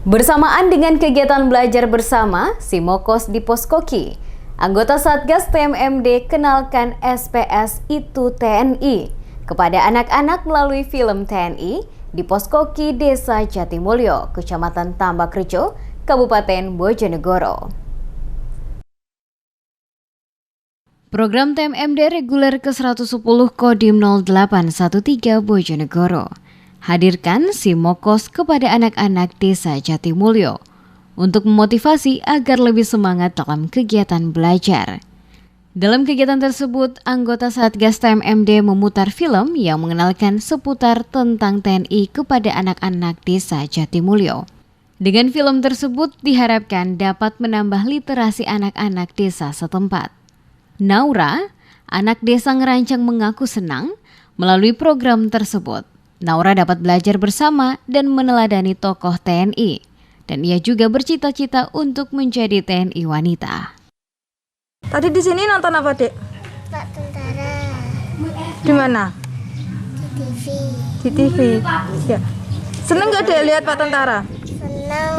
Bersamaan dengan kegiatan belajar bersama Simokos di Poskoki, anggota Satgas TMMD kenalkan SPS Itu TNI kepada anak-anak melalui film TNI di Poskoki Desa Jatimulyo, Kecamatan Tambakrejo, Kabupaten Bojonegoro. Program TMMD reguler ke-110 Kodim 0813 Bojonegoro hadirkan Simokos kepada anak-anak Desa Jatimulyo untuk memotivasi agar lebih semangat dalam kegiatan belajar. Dalam kegiatan tersebut, anggota Satgas TMMD memutar film yang mengenalkan seputar tentang TNI kepada anak-anak Desa Jatimulyo. Dengan film tersebut diharapkan dapat menambah literasi anak-anak desa setempat. Naura, anak desa Ngerancang, mengaku senang melalui program tersebut. Naura dapat belajar bersama dan meneladani tokoh TNI, dan ia juga bercita-cita untuk menjadi TNI wanita. Tadi di sini nonton apa, Dek? Pak Tentara. Di mana? Di TV. Di TV. Ya. Seneng gak, Dek, lihat Pak Tentara? Senang.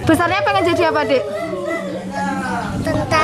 Besarnya pengen jadi apa, Dek? Tentara.